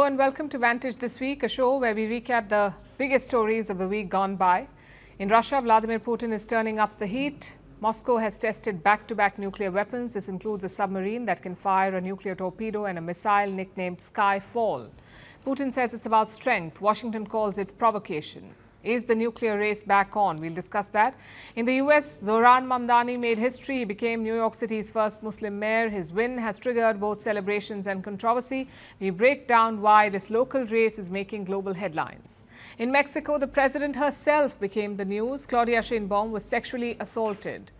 Hello and welcome to Vantage This Week, a show where we recap the biggest stories of the week gone by. In Russia, Vladimir Putin is turning up the heat. Moscow has tested back-to-back nuclear weapons. This includes a submarine that can fire a nuclear torpedo and a missile nicknamed Skyfall. Putin says it's about strength. Washington calls it provocation. Is the nuclear race back on? We'll discuss that. In the US, Zohran Mamdani made history. He became New York City's first Muslim mayor. His win has triggered both celebrations and controversy. We break down why this local race is making global headlines. In Mexico, the president herself became the news. Claudia Sheinbaum was sexually assaulted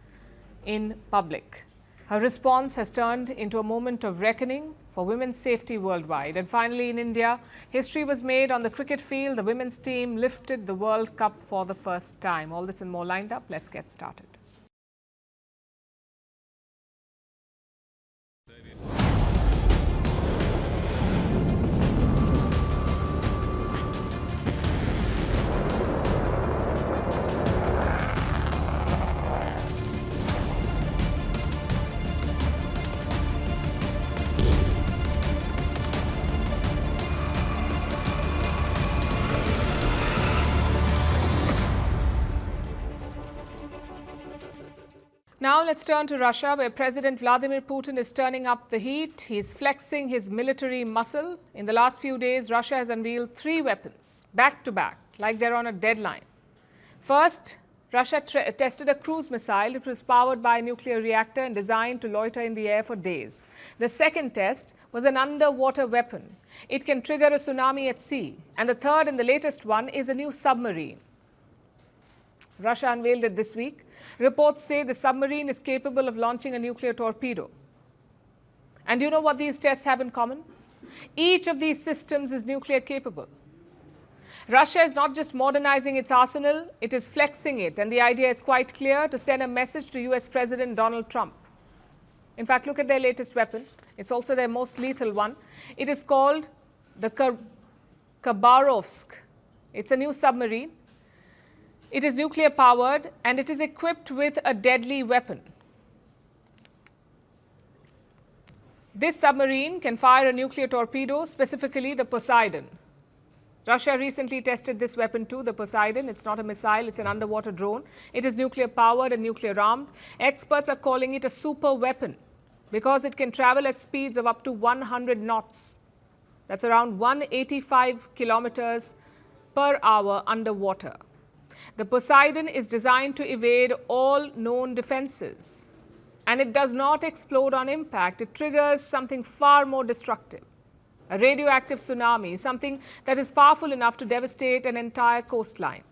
in public. Her response has turned into a moment of reckoning for women's safety worldwide. And finally, in India, history was made on the cricket field. The women's team lifted the World Cup for the first time. All this and more lined up. Let's get started. Now let's turn to Russia, where President Vladimir Putin is turning up the heat. He's flexing his military muscle. In the last few days, Russia has unveiled 3 weapons, back to back, like they're on a deadline. First, Russia tested a cruise missile. It was powered by a nuclear reactor and designed to loiter in the air for days. The second test was an underwater weapon. It can trigger a tsunami at sea. And the third and the latest one is a new submarine. Russia unveiled it this week. Reports say the submarine is capable of launching a nuclear torpedo. And you know what these tests have in common? Each of these systems is nuclear capable. Russia is not just modernizing its arsenal, it is flexing it. And the idea is quite clear: to send a message to US President Donald Trump. In fact, look at their latest weapon. It's also their most lethal one. It is called the Khabarovsk. It's a new submarine. It is nuclear powered and it is equipped with a deadly weapon. This submarine can fire a nuclear torpedo, specifically the Poseidon. Russia recently tested this weapon too, the Poseidon. It's not a missile, it's an underwater drone. It is nuclear powered and nuclear armed. Experts are calling it a super weapon because it can travel at speeds of up to 100 knots. That's around 185 kilometers per hour underwater. The Poseidon is designed to evade all known defenses, and it does not explode on impact. It triggers something far more destructive, a radioactive tsunami, something that is powerful enough to devastate an entire coastline.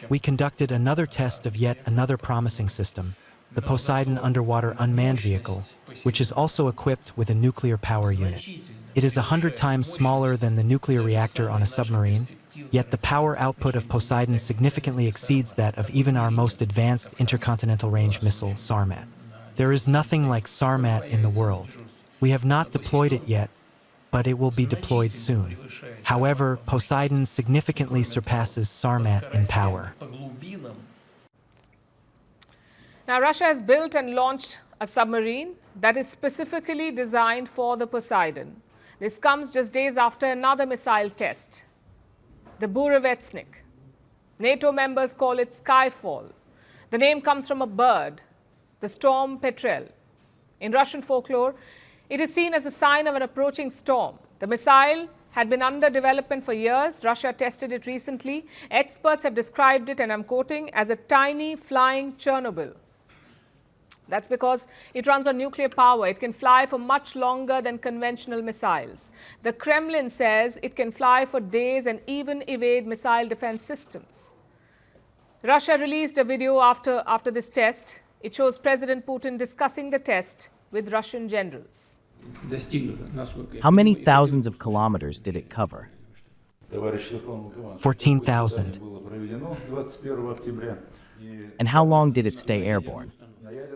We conducted another test of yet another promising system, the Poseidon underwater unmanned vehicle, which is also equipped with a nuclear power unit. It is 100 times smaller than the nuclear reactor on a submarine, yet the power output of Poseidon significantly exceeds that of even our most advanced intercontinental range missile, Sarmat. There is nothing like Sarmat in the world. We have not deployed it yet, but it will be deployed soon. However, Poseidon significantly surpasses Sarmat in power. Now, Russia has built and launched a submarine that is specifically designed for the Poseidon. This comes just days after another missile test, the Burevestnik. NATO members call it Skyfall. The name comes from a bird, the storm petrel. In Russian folklore, it is seen as a sign of an approaching storm. The missile had been under development for years. Russia tested it recently. Experts have described it, and I'm quoting, as a tiny flying Chernobyl. That's because it runs on nuclear power. It can fly for much longer than conventional missiles. The Kremlin says it can fly for days and even evade missile defense systems. Russia released a video after this test. It shows President Putin discussing the test with Russian generals. How many thousands of kilometers did it cover? 14,000. And how long did it stay airborne?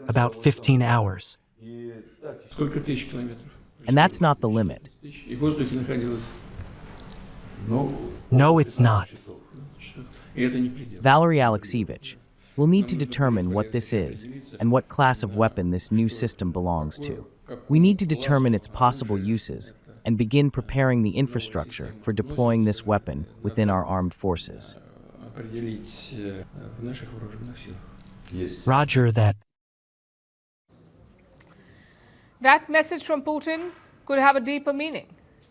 About 15 hours. And that's not the limit. No, it's not. Valery Alexievich, we'll need to determine what this is and what class of weapon this new system belongs to. We need to determine its possible uses and begin preparing the infrastructure for deploying this weapon within our armed forces. Roger that. That message from Putin could have a deeper meaning.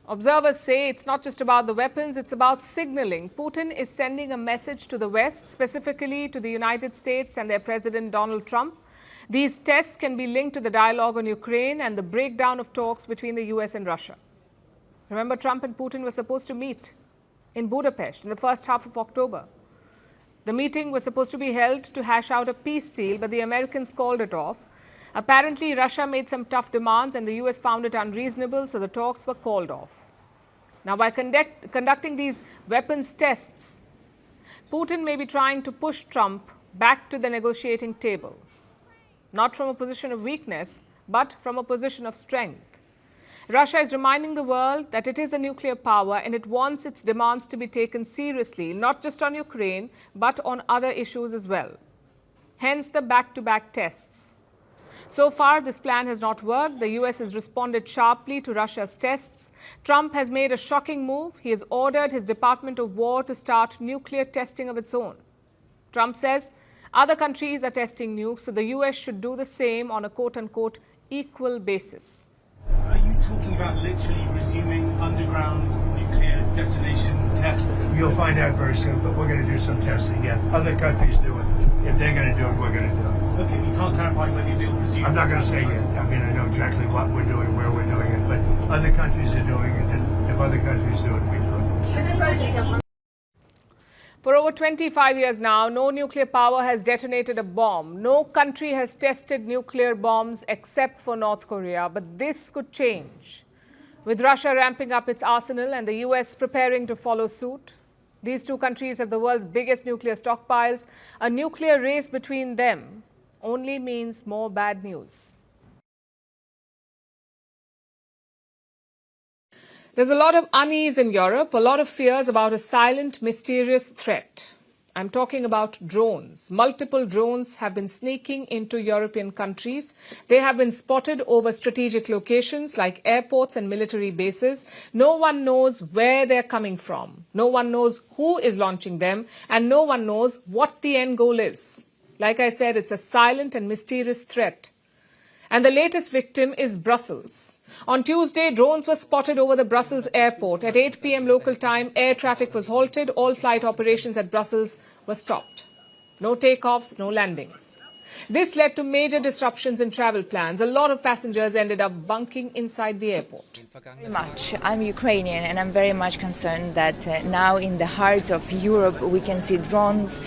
Observers say it's not just about the weapons, it's about signaling. Putin is sending a message to the West, specifically to the United States and their President Donald Trump. These tests can be linked to the dialogue on Ukraine and the breakdown of talks between the US and Russia. Remember, Trump and Putin were supposed to meet in Budapest in the first half of October. The meeting was supposed to be held to hash out a peace deal, but the Americans called it off. Apparently, Russia made some tough demands and the US found it unreasonable, so the talks were called off. Now, by conducting these weapons tests, Putin may be trying to push Trump back to the negotiating table, not from a position of weakness, but from a position of strength. Russia is reminding the world that it is a nuclear power and it wants its demands to be taken seriously, not just on Ukraine, but on other issues as well. Hence the back-to-back tests. So far, this plan has not worked. The US has responded sharply to Russia's tests. Trump has made a shocking move. He has ordered his Department of War to start nuclear testing of its own. Trump says other countries are testing nukes, so the US should do the same on a quote-unquote equal basis. Are you talking about literally resuming underground nuclear detonation tests? You'll find out very soon, but we're going to do some testing, yeah. Other countries do it. If they're going to do it, we're going to do it. Okay, you can't clarify whether you'll resume. I'm not going to say yet. I mean, I know exactly what we're doing, where we're doing it, but other countries are doing it, and if other countries do it, we do it. For over 25 years now, no nuclear power has detonated a bomb. No country has tested nuclear bombs except for North Korea. But this could change. With Russia ramping up its arsenal and the US preparing to follow suit, these two countries have the world's biggest nuclear stockpiles. A nuclear race between them only means more bad news. There's a lot of unease in Europe, a lot of fears about a silent, mysterious threat. I'm talking about drones. Multiple drones have been sneaking into European countries. They have been spotted over strategic locations like airports and military bases. No one knows where they're coming from. No one knows who is launching them, and no one knows what the end goal is. Like I said, it's a silent and mysterious threat. And the latest victim is Brussels. On Tuesday, drones were spotted over the Brussels airport. At 8 p.m. local time, air traffic was halted. All flight operations at Brussels were stopped. No takeoffs, no landings. This led to major disruptions in travel plans. A lot of passengers ended up bunking inside the airport. Very much. I'm Ukrainian and I'm very much concerned that now in the heart of Europe we can see drones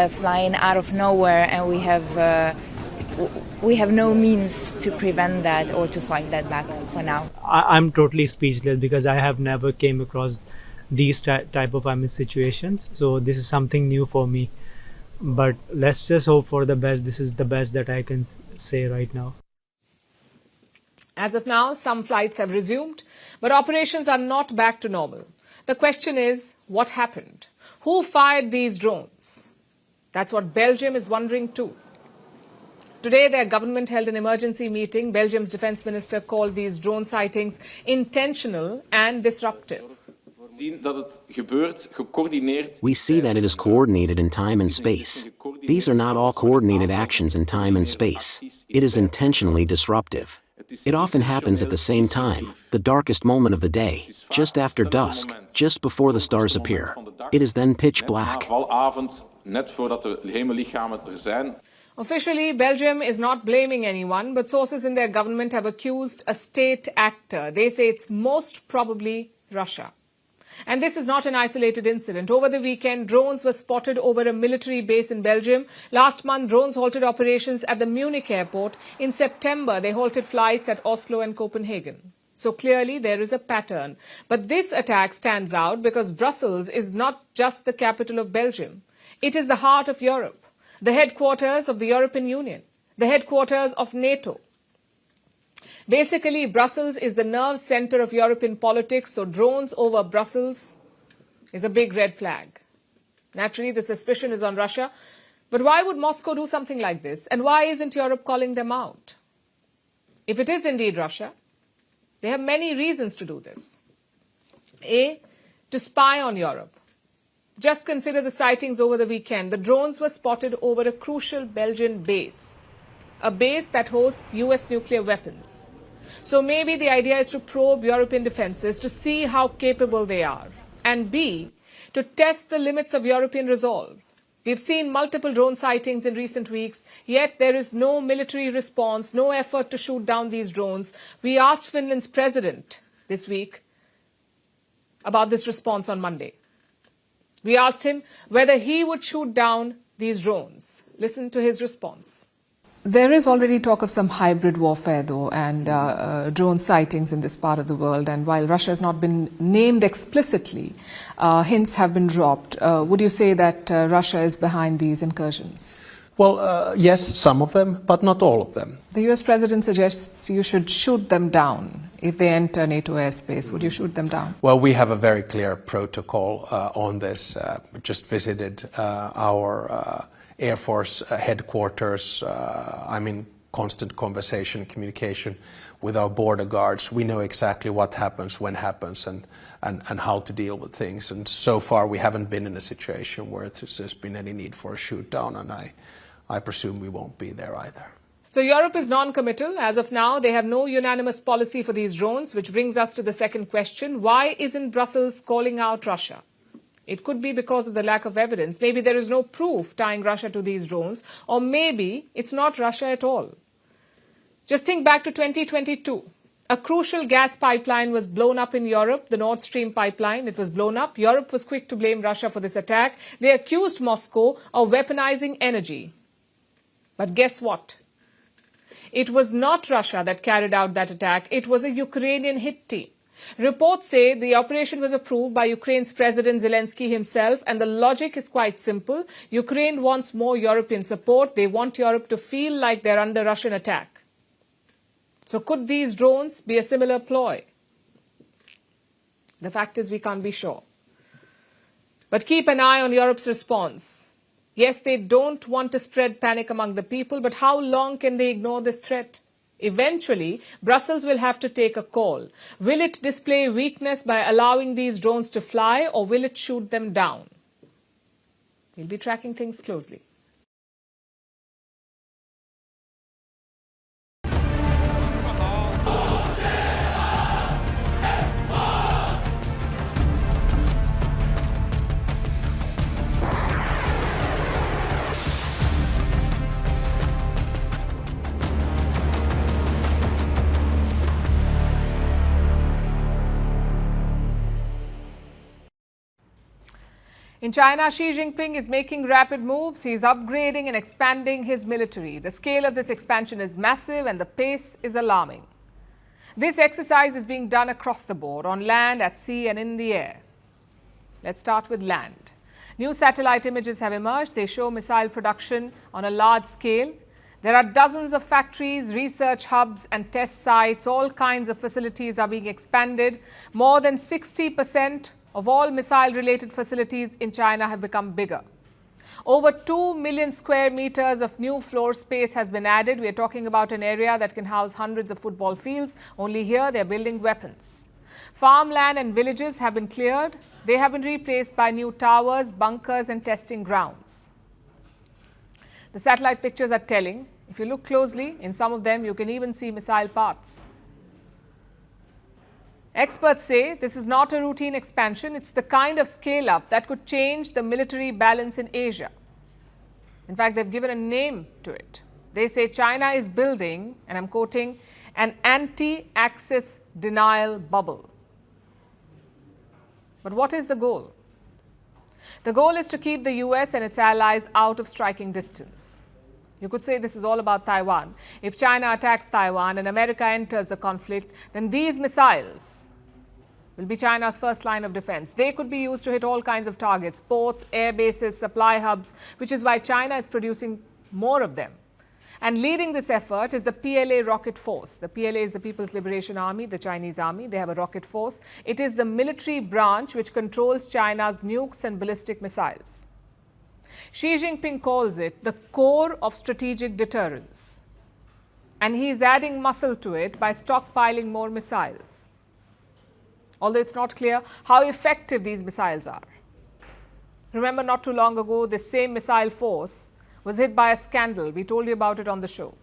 flying out of nowhere, and we have no means to prevent that or to fight that back for now. I'm totally speechless because I have never came across these type of situations. So this is something new for me. But let's just hope for the best. This is the best that I can say right now. As of now, some flights have resumed, but operations are not back to normal. The question is, what happened? Who fired these drones? That's what Belgium is wondering too. Today, their government held an emergency meeting. Belgium's defense minister called these drone sightings intentional and disruptive. We see that it is coordinated in time and space. These are not all coordinated actions in time and space. It is intentionally disruptive. It often happens at the same time, the darkest moment of the day, just after dusk, just before the stars appear. It is then pitch black. Officially, Belgium is not blaming anyone, but sources in their government have accused a state actor. They say it's most probably Russia. And this is not an isolated incident. Over the weekend, drones were spotted over a military base in Belgium. Last month, drones halted operations at the Munich airport. In September, they halted flights at Oslo and Copenhagen. So clearly, there is a pattern. But this attack stands out because Brussels is not just the capital of Belgium. It is the heart of Europe, the headquarters of the European Union, the headquarters of NATO. Basically, Brussels is the nerve center of European politics, so drones over Brussels is a big red flag. Naturally, the suspicion is on Russia. But why would Moscow do something like this? And why isn't Europe calling them out? If it is indeed Russia, they have many reasons to do this. A, to spy on Europe. Just consider the sightings over the weekend. The drones were spotted over a crucial Belgian base, a base that hosts US nuclear weapons. So maybe the idea is to probe European defenses to see how capable they are. And B, to test the limits of European resolve. We've seen multiple drone sightings in recent weeks, yet there is no military response, no effort to shoot down these drones. We asked Finland's president this week about this response on Monday. We asked him whether he would shoot down these drones. Listen to his response. There is already talk of some hybrid warfare, though, and drone sightings in this part of the world. And while Russia has not been named explicitly, hints have been dropped. Would you say that Russia is behind these incursions? Well, yes, some of them, but not all of them. The US president suggests you should shoot them down if they enter NATO airspace. Would you shoot them down? Well, we have a very clear protocol on this. We just visited our Air Force headquarters. I'm in constant conversation, communication with our border guards. We know exactly what happens, when happens, and how to deal with things. And so far, we haven't been in a situation where there's been any need for a shoot down, and I presume we won't be there either. So Europe is non-committal. As of now, they have no unanimous policy for these drones, which brings us to the second question. Why isn't Brussels calling out Russia? It could be because of the lack of evidence. Maybe there is no proof tying Russia to these drones, or maybe it's not Russia at all. Just think back to 2022. A crucial gas pipeline was blown up in Europe, the Nord Stream pipeline. It was blown up. Europe was quick to blame Russia for this attack. They accused Moscow of weaponizing energy. But guess what? It was not Russia that carried out that attack. It was a Ukrainian hit team. Reports say the operation was approved by Ukraine's President Zelensky himself, and the logic is quite simple. Ukraine wants more European support. They want Europe to feel like they're under Russian attack. So could these drones be a similar ploy? The fact is we can't be sure. But keep an eye on Europe's response. Yes, they don't want to spread panic among the people, but how long can they ignore this threat? Eventually, Brussels will have to take a call. Will it display weakness by allowing these drones to fly, or will it shoot them down? We'll be tracking things closely. In China, Xi Jinping is making rapid moves. He is upgrading and expanding his military. The scale of this expansion is massive and the pace is alarming. This exercise is being done across the board, on land, at sea and in the air. Let's start with land. New satellite images have emerged. They show missile production on a large scale. There are dozens of factories, research hubs and test sites. All kinds of facilities are being expanded. More than 60% of all missile-related facilities in China have become bigger. Over 2 million square meters of new floor space has been added. We are talking about an area that can house hundreds of football fields. Only here they are building weapons. Farmland and villages have been cleared. They have been replaced by new towers, bunkers and testing grounds. The satellite pictures are telling. If you look closely, in some of them you can even see missile parts. Experts say this is not a routine expansion. It's the kind of scale-up that could change the military balance in Asia. In fact, they've given a name to it. They say China is building, and I'm quoting, an anti-access denial bubble. But what is the goal? The goal is to keep the US and its allies out of striking distance. You could say this is all about Taiwan. If China attacks Taiwan and America enters the conflict, then these missiles will be China's first line of defense. They could be used to hit all kinds of targets, ports, air bases, supply hubs, which is why China is producing more of them. And leading this effort is the PLA rocket force. The PLA is the People's Liberation Army, the Chinese army. They have a rocket force. It is the military branch which controls China's nukes and ballistic missiles. Xi Jinping calls it the core of strategic deterrence. And he is adding muscle to it by stockpiling more missiles. although it's not clear how effective these missiles are. Remember, not too long ago, this same missile force was hit by a scandal. We told you about it on the show.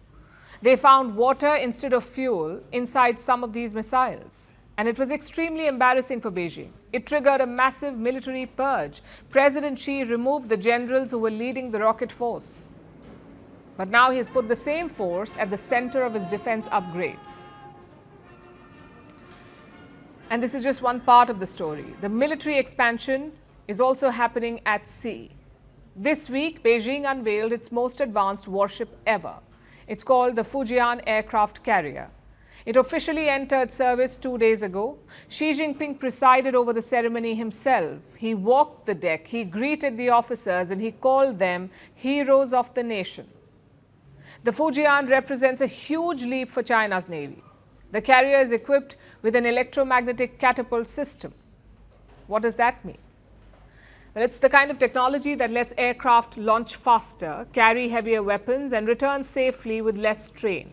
They found water instead of fuel inside some of these missiles. And it was extremely embarrassing for Beijing. It triggered a massive military purge. President Xi removed the generals who were leading the rocket force. But now he has put the same force at the center of his defense upgrades. And this is just one part of the story. The military expansion is also happening at sea. This week, Beijing unveiled its most advanced warship ever. It's called the Fujian aircraft carrier. It officially entered service 2 days ago. Xi Jinping presided over the ceremony himself. He walked the deck, he greeted the officers, and he called them heroes of the nation. The Fujian represents a huge leap for China's navy. The carrier is equipped with an electromagnetic catapult system. What does that mean? Well, it's the kind of technology that lets aircraft launch faster, carry heavier weapons, and return safely with less strain.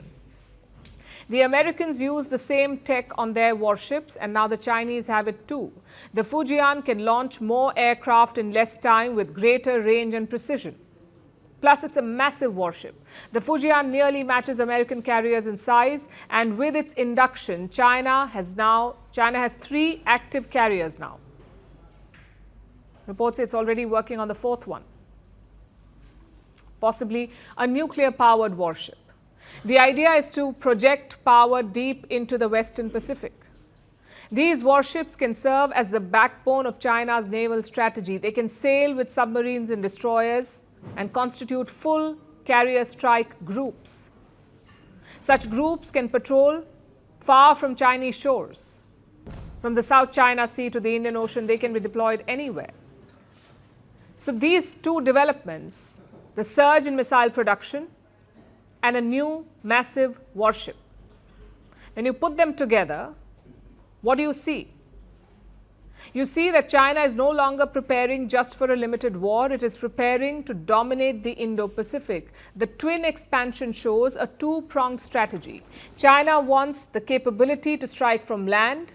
The Americans use the same tech on their warships, and now the Chinese have it too. The Fujian can launch more aircraft in less time with greater range and precision. Plus, it's a massive warship. The Fujian nearly matches American carriers in size, and with its induction, China has 3 active carriers now. Reports say it's already working on the 4th one, possibly a nuclear-powered warship. The idea is to project power deep into the Western Pacific. These warships can serve as the backbone of China's naval strategy. They can sail with submarines and destroyers and constitute full carrier strike groups. Such groups can patrol far from Chinese shores. From the South China Sea to the Indian Ocean, they can be deployed anywhere. So these two developments, the surge in missile production and a new massive warship, when you put them together, what do you see? You see that China is no longer preparing just for a limited war. It is preparing to dominate the Indo-Pacific. The twin expansion shows a two-pronged strategy. China wants the capability to strike from land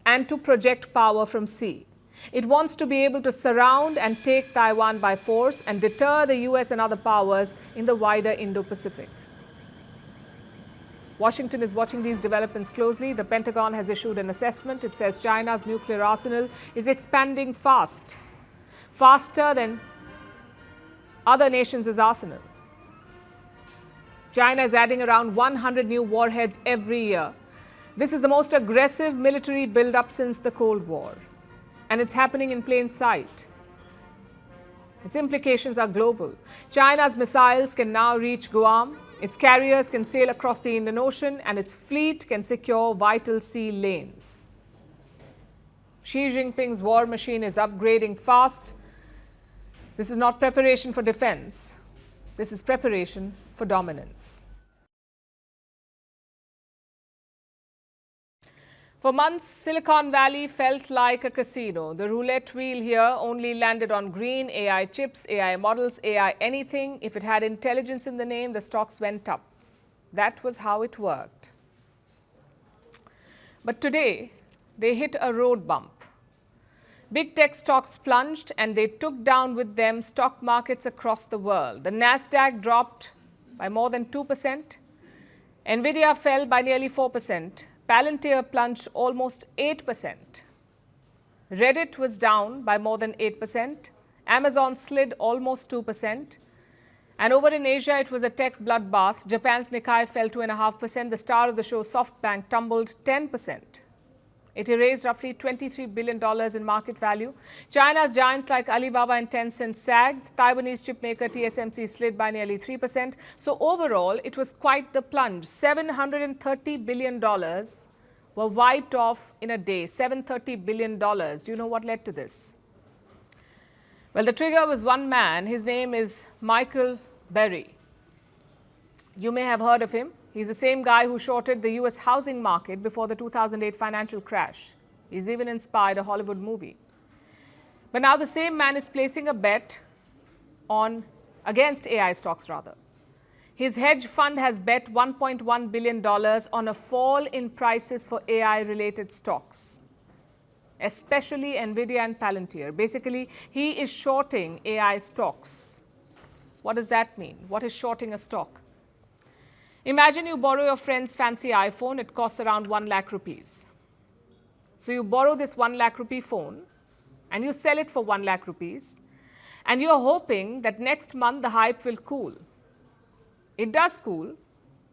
and to project power from sea. It wants to be able to surround and take Taiwan by force and deter the US and other powers in the wider Indo-Pacific. Washington is watching these developments closely. The Pentagon has issued an assessment. It says China's nuclear arsenal is expanding faster than other nations' arsenal. China is adding around 100 new warheads every year. This is the most aggressive military buildup since the Cold War. And it's happening in plain sight. Its implications are global. China's missiles can now reach Guam, its carriers can sail across the Indian Ocean, and its fleet can secure vital sea lanes. Xi Jinping's war machine is upgrading fast. This is not preparation for defense. This is preparation for dominance. For months, Silicon Valley felt like a casino. The roulette wheel here only landed on green: AI chips, AI models, AI anything. If it had intelligence in the name, the stocks went up. That was how it worked. But today, they hit a road bump. Big tech stocks plunged and they took down with them stock markets across the world. The Nasdaq dropped by more than 2%. Nvidia fell by nearly 4%. Palantir plunged almost 8%. Reddit was down by more than 8%. Amazon slid almost 2%. And over in Asia, it was a tech bloodbath. Japan's Nikkei fell 2.5%. The star of the show, SoftBank, tumbled 10%. It erased roughly $23 billion in market value. China's giants like Alibaba and Tencent sagged. Taiwanese chipmaker TSMC slid by nearly 3%. So overall, it was quite the plunge. $730 billion were wiped off in a day. $730 billion. Do you know what led to this? Well, the trigger was one man. His name is Michael Burry. You may have heard of him. He's the same guy who shorted the US housing market before the 2008 financial crash. He's even inspired a Hollywood movie. But now the same man is placing a bet against AI stocks rather. His hedge fund has bet $1.1 billion on a fall in prices for AI-related stocks. especially Nvidia and Palantir. Basically, he is shorting AI stocks. What does that mean? What is shorting a stock? Imagine you borrow your friend's fancy iPhone. It costs around 1 lakh rupees. So you borrow this 1 lakh rupee phone and you sell it for 1 lakh rupees. And you're hoping that next month the hype will cool. It does cool,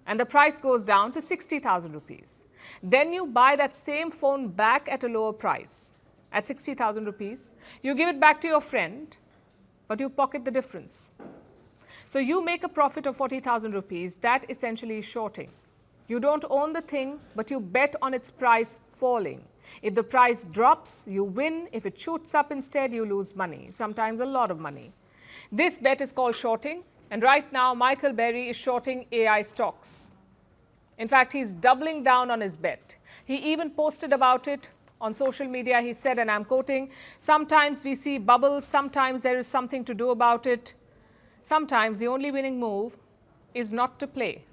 and the price goes down to 60,000 rupees. Then you buy that same phone back at a lower price, at 60,000 rupees. You give it back to your friend, but you pocket the difference. So you make a profit of 40,000 rupees. That essentially is shorting. You don't own the thing, but you bet on its price falling. If the price drops, you win. If it shoots up instead, you lose money, sometimes a lot of money. This bet is called shorting. And right now, Michael Berry is shorting AI stocks. In fact, he's doubling down on his bet. He even posted about it on social media. He said, and I'm quoting, "Sometimes we see bubbles, sometimes there is something to do about it. Sometimes the only winning move is not to play."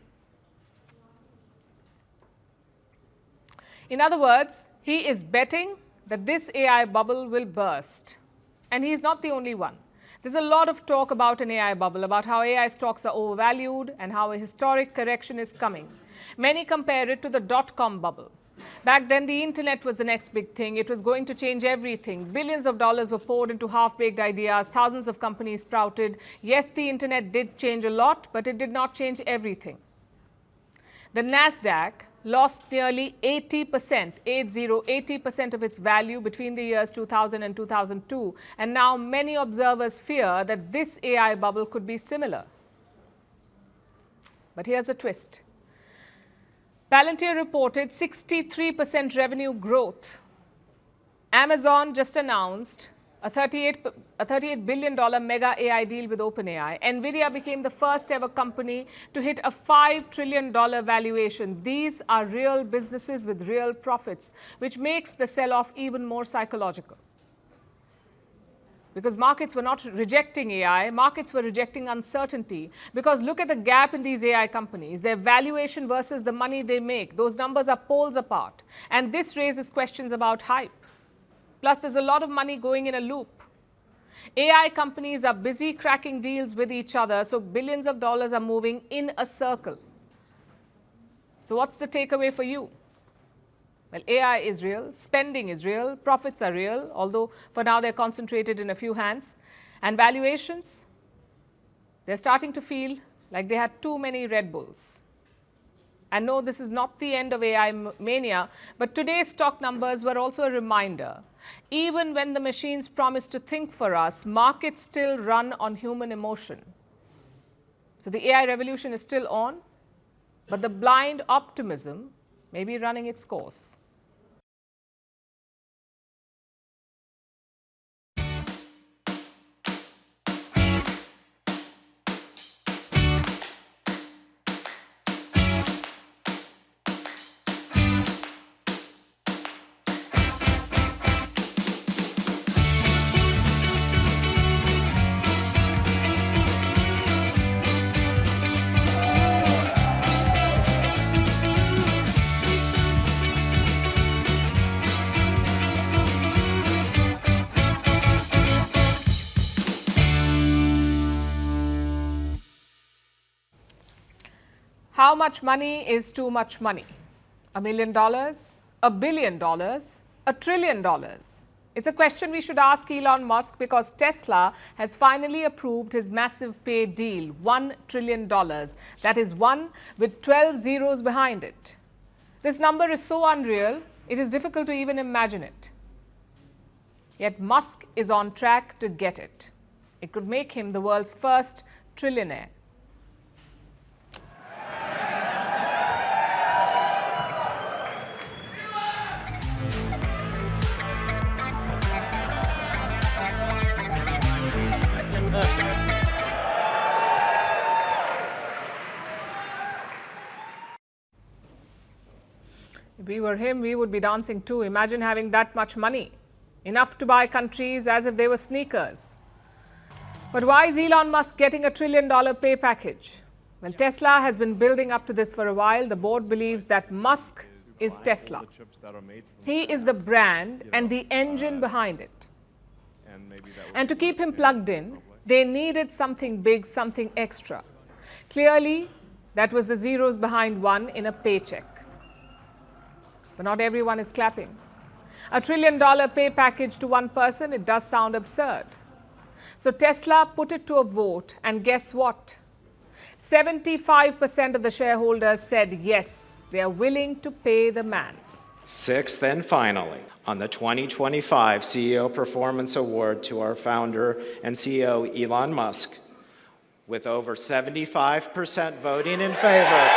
In other words, he is betting that this AI bubble will burst. And he's not the only one. There's a lot of talk about an AI bubble, about how AI stocks are overvalued and how a historic correction is coming. Many compare it to the dot-com bubble. Back then, the internet was the next big thing. It was going to change everything. Billions of dollars were poured into half-baked ideas. Thousands of companies sprouted. Yes, the internet did change a lot, but it did not change everything. The Nasdaq lost nearly 80% of its value between the years 2000 and 2002. And now many observers fear that this AI bubble could be similar. But here's a twist. Palantir reported 63% revenue growth. Amazon just announced a $38 billion mega AI deal with OpenAI. Nvidia became the first ever company to hit a $5 trillion valuation. These are real businesses with real profits, which makes the sell-off even more psychological. Because markets were not rejecting AI, markets were rejecting uncertainty. Because look at the gap in these AI companies, their valuation versus the money they make. Those numbers are poles apart. And this raises questions about hype. Plus, there's a lot of money going in a loop. AI companies are busy cracking deals with each other, so billions of dollars are moving in a circle. So what's the takeaway for you? Well, AI is real, spending is real, profits are real, although for now they're concentrated in a few hands. And valuations, they're starting to feel like they had too many Red Bulls. And no, this is not the end of AI mania, but today's stock numbers were also a reminder. Even when the machines promise to think for us, markets still run on human emotion. So the AI revolution is still on, but the blind optimism may be running its course. How much money is too much money? $1 million? $1 billion? $1 trillion? It's a question we should ask Elon Musk, because Tesla has finally approved his massive pay deal, $1 trillion. That is one with 12 zeros behind it. This number is so unreal, it is difficult to even imagine it. Yet Musk is on track to get it. It could make him the world's first trillionaire. If we were him, we would be dancing too. Imagine having that much money, enough to buy countries as if they were sneakers. But why is Elon Musk getting a $1 trillion pay package? Well, Tesla has been building up to this for a while. The board believes that Musk is Tesla. He is the brand and the engine behind it. And to keep him plugged in, they needed something big, something extra. Clearly, that was the zeros behind one in a paycheck. But not everyone is clapping. $1 trillion pay package to one person, it does sound absurd. So Tesla put it to a vote, and guess what? 75% of the shareholders said yes, they are willing to pay the man. Sixth and finally, on the 2025 CEO Performance Award to our founder and CEO Elon Musk, with over 75% voting in favor,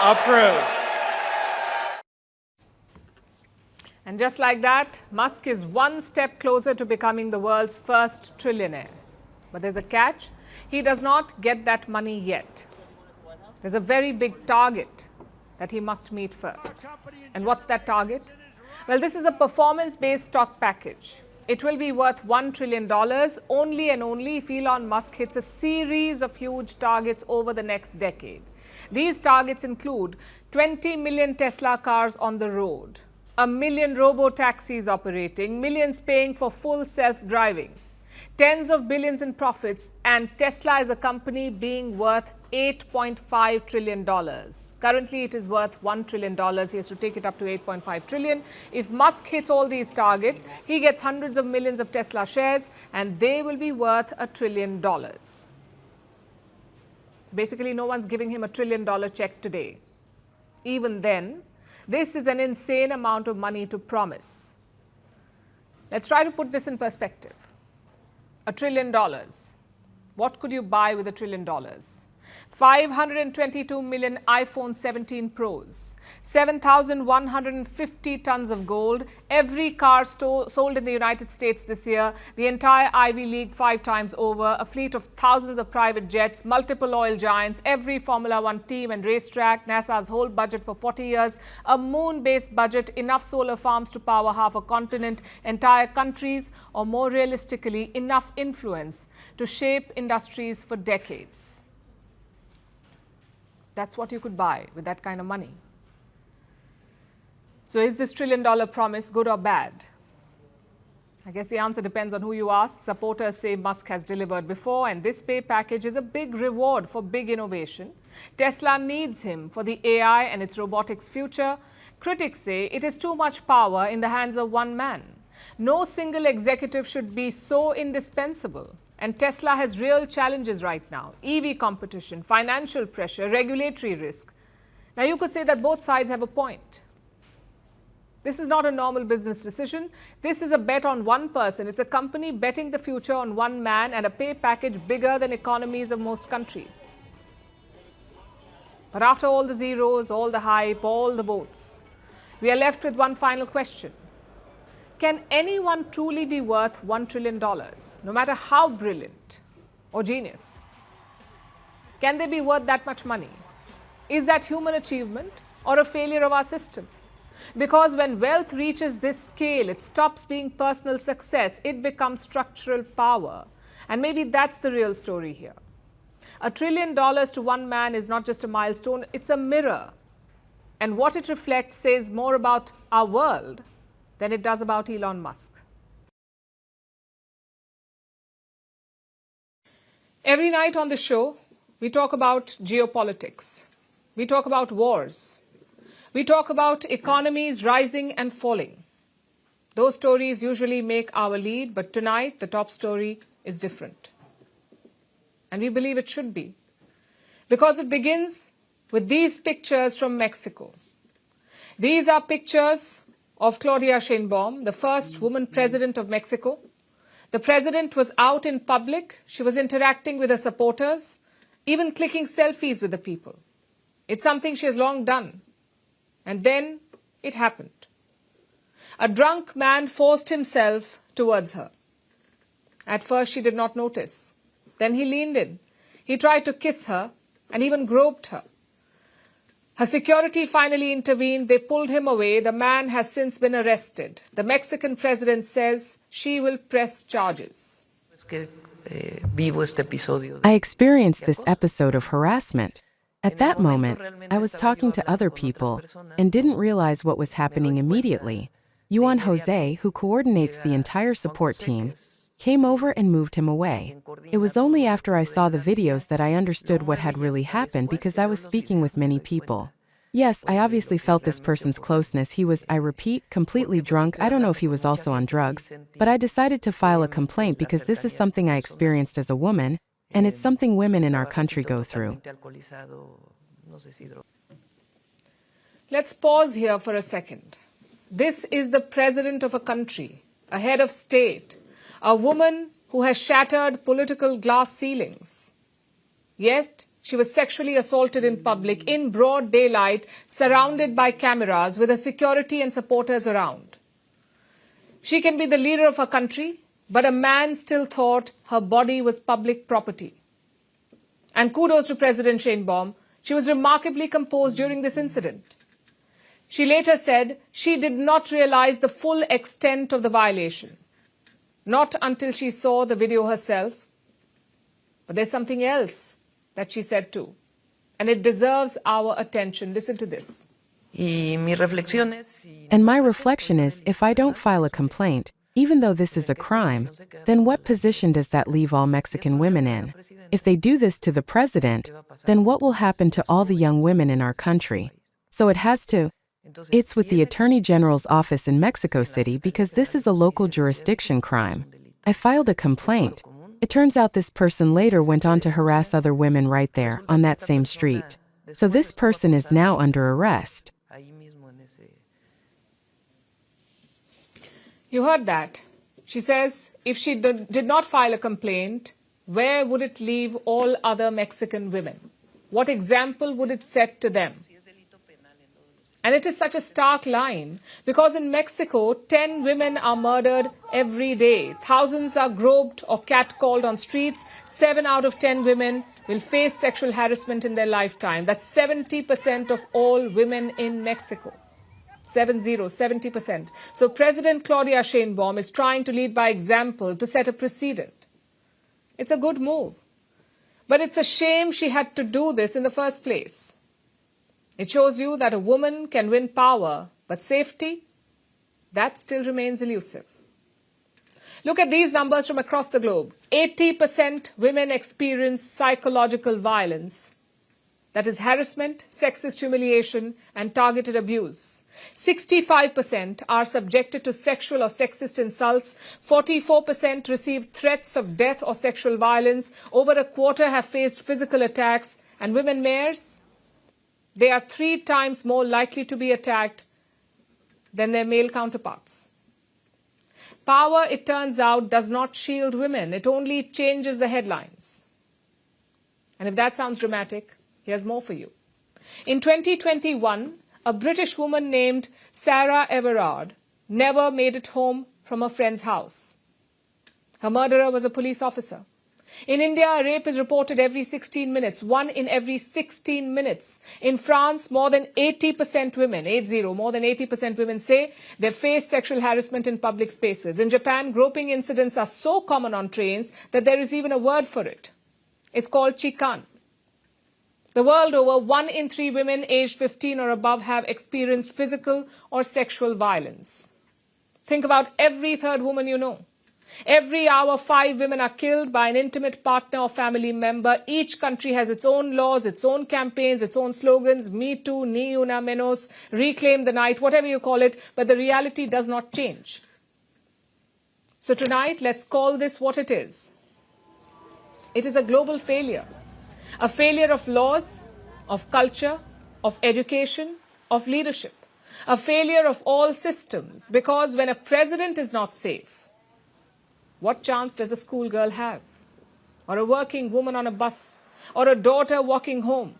approved. And just like that, Musk is one step closer to becoming the world's first trillionaire. But there's a catch. He does not get that money yet. There's a very big target that he must meet first. And what's that target? Well, this is a performance-based stock package. It will be worth $1 trillion only and only if Elon Musk hits a series of huge targets over the next decade. These targets include 20 million Tesla cars on the road, 1 million robo-taxis operating, millions paying for full self-driving, tens of billions in profits, and Tesla as a company being worth $8.5 trillion. Currently, it is worth $1 trillion. He has to take it up to $8.5 trillion. If Musk hits all these targets, he gets hundreds of millions of Tesla shares, and they will be worth $1 trillion. So basically, no one's giving him $1 trillion check today. Even then, this is an insane amount of money to promise. Let's try to put this in perspective. $1 trillion. What could you buy with $1 trillion? 522 million iPhone 17 Pros, 7,150 tons of gold, every car sold in the United States this year, the entire Ivy League 5 times over, a fleet of thousands of private jets, multiple oil giants, every Formula One team and racetrack, NASA's whole budget for 40 years, a moon-based budget, enough solar farms to power half a continent, entire countries, or more realistically, enough influence to shape industries for decades. That's what you could buy with that kind of money. So is this $1 trillion promise good or bad? I guess the answer depends on who you ask. Supporters say Musk has delivered before, and this pay package is a big reward for big innovation. Tesla needs him for the AI and its robotics future. Critics say it is too much power in the hands of one man. No single executive should be so indispensable. And Tesla has real challenges right now: EV competition, financial pressure, regulatory risk. Now, you could say that both sides have a point. This is not a normal business decision. This is a bet on one person. It's a company betting the future on one man and a pay package bigger than economies of most countries. But after all the zeros, all the hype, all the votes, we are left with one final question. Can anyone truly be worth $1 trillion, no matter how brilliant or genius? Can they be worth that much money? Is that human achievement or a failure of our system? Because when wealth reaches this scale, it stops being personal success, it becomes structural power. And maybe that's the real story here. $1 trillion to one man is not just a milestone, it's a mirror. And what it reflects says more about our world than it does about Elon Musk. Every night on the show, we talk about geopolitics. We talk about wars. We talk about economies rising and falling. Those stories usually make our lead, but tonight the top story is different. And we believe it should be, because it begins with these pictures from Mexico. These are pictures of Claudia Sheinbaum, the first woman president of Mexico. The president was out in public. She was interacting with her supporters, even clicking selfies with the people. It's something she has long done. And then it happened. A drunk man forced himself towards her. At first, she did not notice. Then he leaned in. He tried to kiss her and even groped her. Her security finally intervened. They pulled him away. The man has since been arrested. The Mexican president says she will press charges. I experienced this episode of harassment. At that moment, I was talking to other people and didn't realize what was happening immediately. Juan Jose, who coordinates the entire support team, came over and moved him away. It was only after I saw the videos that I understood what had really happened because I was speaking with many people. Yes, I obviously felt this person's closeness. He was, I repeat, completely drunk. I don't know if he was also on drugs, but I decided to file a complaint because this is something I experienced as a woman, and it's something women in our country go through. Let's pause here for a second. This is the president of a country, a head of state, a woman who has shattered political glass ceilings. Yet, she was sexually assaulted in public, in broad daylight, surrounded by cameras, with her security and supporters around. She can be the leader of her country, but a man still thought her body was public property. And kudos to President Sheinbaum. She was remarkably composed during this incident. She later said she did not realize the full extent of the violation. Not until she saw the video herself. But there's something else that she said too. And it deserves our attention. Listen to this. And my reflection is, if I don't file a complaint, even though this is a crime, then what position does that leave all Mexican women in? If they do this to the president, then what will happen to all the young women in our country? So it has to. It's with the Attorney General's office in Mexico City because this is a local jurisdiction crime. I filed a complaint. It turns out this person later went on to harass other women right there on that same street. So this person is now under arrest. You heard that. She says if she did not file a complaint, where would it leave all other Mexican women? What example would it set to them? And it is such a stark line because in Mexico, 10 women are murdered every day. Thousands are groped or catcalled on streets. 7 out of 10 women will face sexual harassment in their lifetime. That's 70% of all women in Mexico. 70%. So President Claudia Sheinbaum is trying to lead by example to set a precedent. It's a good move. But it's a shame she had to do this in the first place. It shows you that a woman can win power, but safety, that still remains elusive. Look at these numbers from across the globe. 80% women experience psychological violence. That is harassment, sexist humiliation, and targeted abuse. 65% are subjected to sexual or sexist insults. 44% receive threats of death or sexual violence. Over a quarter have faced physical attacks. And women mayors, they are 3 times more likely to be attacked than their male counterparts. Power, it turns out, does not shield women. It only changes the headlines. And if that sounds dramatic, here's more for you. In 2021, a British woman named Sarah Everard never made it home from a friend's house. Her murderer was a police officer. In India, a rape is reported every 16 minutes, 1 in every 16 minutes. In France, more than 80% women, more than 80% women say they face sexual harassment in public spaces. In Japan, groping incidents are so common on trains that there is even a word for it. It's called chikan. The world over, 1 in 3 women aged 15 or above have experienced physical or sexual violence. Think about every third woman you know. Every hour, 5 women are killed by an intimate partner or family member. Each country has its own laws, its own campaigns, its own slogans. Me Too, Ni Una Menos, Reclaim the Night, whatever you call it. But the reality does not change. So tonight, let's call this what it is. It is a global failure. A failure of laws, of culture, of education, of leadership. A failure of all systems. Because when a president is not safe, what chance does a schoolgirl have? Or a working woman on a bus? Or a daughter walking home?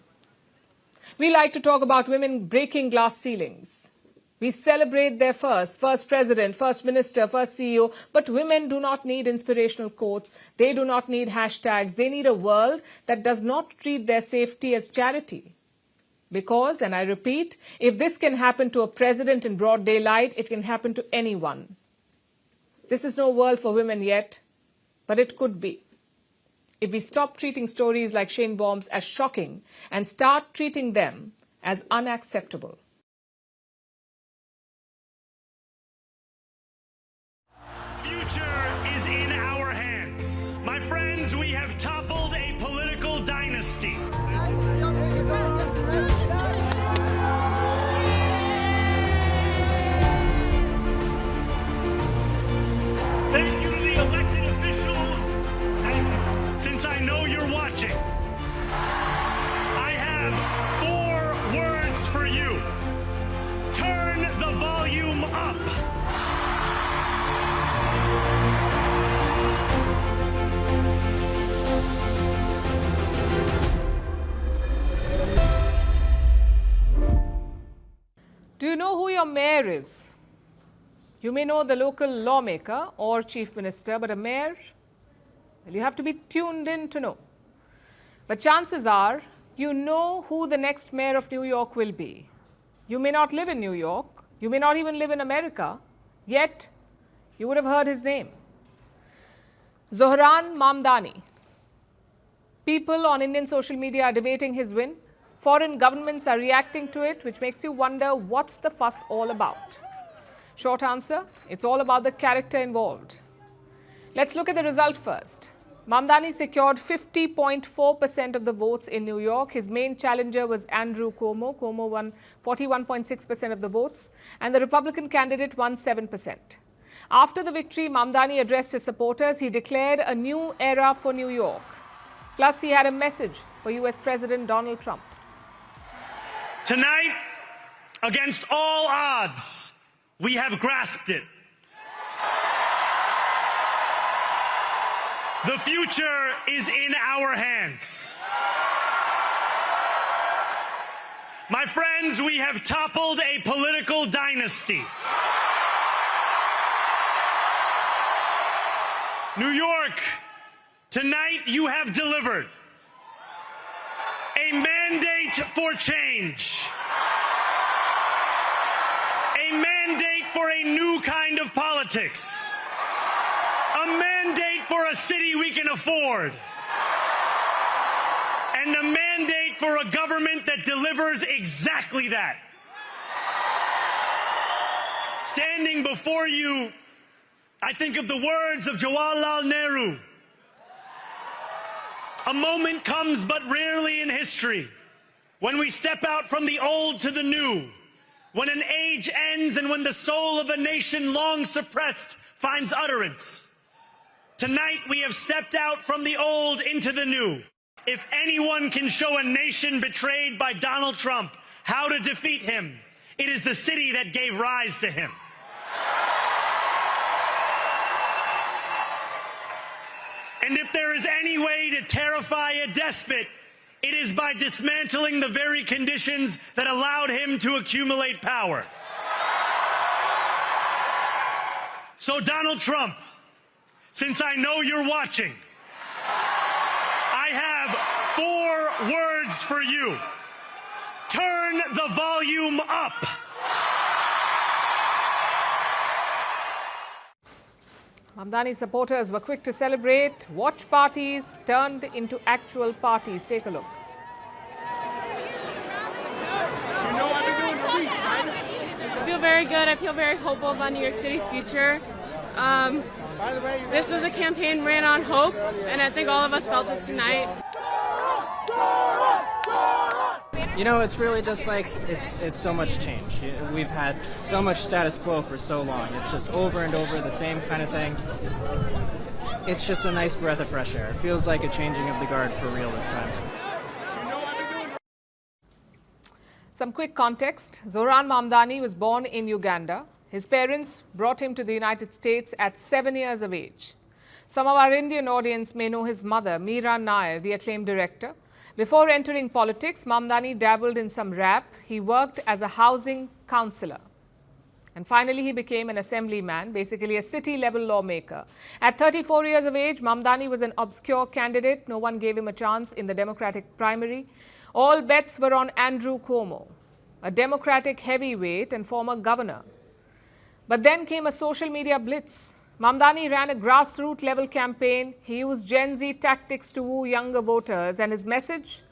We like to talk about women breaking glass ceilings. We celebrate their first president, first minister, first CEO. But women do not need inspirational quotes. They do not need hashtags. They need a world that does not treat their safety as charity. Because, and I repeat, if this can happen to a president in broad daylight, it can happen to anyone. This is no world for women yet, but it could be. if we stop treating stories like Sheinbaum's as shocking and start treating them as unacceptable. Future is in our hands. My friends, we have toppled a political dynasty. Thank you to the elected officials. Since I know you're watching, I have 4 words for you. Turn the volume up. Do you know who your mayor is? You may know the local lawmaker or chief minister, but a mayor, well, you have to be tuned in to know. But chances are, you know who the next mayor of New York will be. You may not live in New York, you may not even live in America, yet you would have heard his name. Zohran Mamdani. People on Indian social media are debating his win. Foreign governments are reacting to it, which makes you wonder what's the fuss all about. Short answer, it's all about the character involved. Let's look at the result first. Mamdani secured 50.4% of the votes in New York. His main challenger was Andrew Cuomo. Cuomo won 41.6% of the votes, and the Republican candidate won 7%. After the victory, Mamdani addressed his supporters. He declared a new era for New York. Plus, he had a message for US President Donald Trump. Tonight, against all odds, we have grasped it. The future is in our hands. My friends, we have toppled a political dynasty. New York, tonight you have delivered a mandate for change. A mandate for a new kind of politics. A mandate for a city we can afford. And a mandate for a government that delivers exactly that. Standing before you, I think of the words of Jawaharlal Nehru. A moment comes but rarely in history when we step out from the old to the new, when an age ends and when the soul of a nation long suppressed finds utterance. Tonight we have stepped out from the old into the new. If anyone can show a nation betrayed by Donald Trump how to defeat him, it is the city that gave rise to him. And if there is any way to terrify a despot, it is by dismantling the very conditions that allowed him to accumulate power. So Donald Trump, since I know you're watching, I have 4 words for you. Turn the volume up. Mamdani's supporters were quick to celebrate. Watch parties turned into actual parties. Take a look. I feel very good. I feel very hopeful about New York City's future. This was a campaign ran on hope, and I think all of us felt it tonight. You know, it's really just like, it's so much change. We've had so much status quo for so long. It's just over and over the same kind of thing. It's just a nice breath of fresh air. It feels like a changing of the guard for real this time. Some quick context. Zohran Mamdani was born in Uganda. His parents brought him to the United States at 7 years of age. Some of our Indian audience may know his mother, Meera Nair, the acclaimed director. Before entering politics, Mamdani dabbled in some rap. He worked as a housing councillor. And finally, he became an assemblyman, basically a city-level lawmaker. At 34 years of age, Mamdani was an obscure candidate. No one gave him a chance in the Democratic primary. All bets were on Andrew Cuomo, a Democratic heavyweight and former governor. But then came a social media blitz. Mamdani ran a grassroots level campaign. He used Gen Z tactics to woo younger voters. And his message?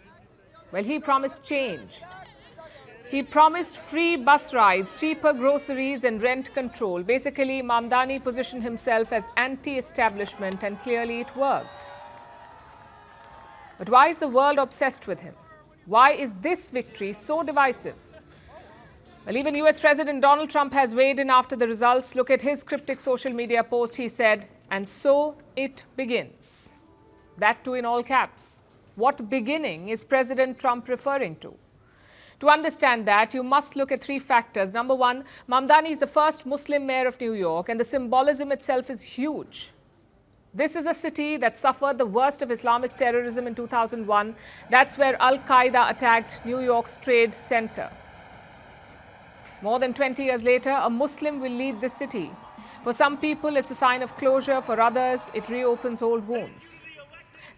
Well, he promised change. He promised free bus rides, cheaper groceries and rent control. Basically, Mamdani positioned himself as anti-establishment, and clearly it worked. But why is the world obsessed with him? Why is this victory so divisive? Well, even US President Donald Trump has weighed in after the results. Look at his cryptic social media post. He said, "And so it begins." That too in all caps. What beginning is President Trump referring to? To understand that, you must look at three factors. Number one, Mamdani is the first Muslim mayor of New York, and the symbolism itself is huge. This is a city that suffered the worst of Islamist terrorism in 2001. That's where Al-Qaeda attacked New York's Trade Center. More than 20 years later, a Muslim will lead this city. For some people, it's a sign of closure. For others, it reopens old wounds.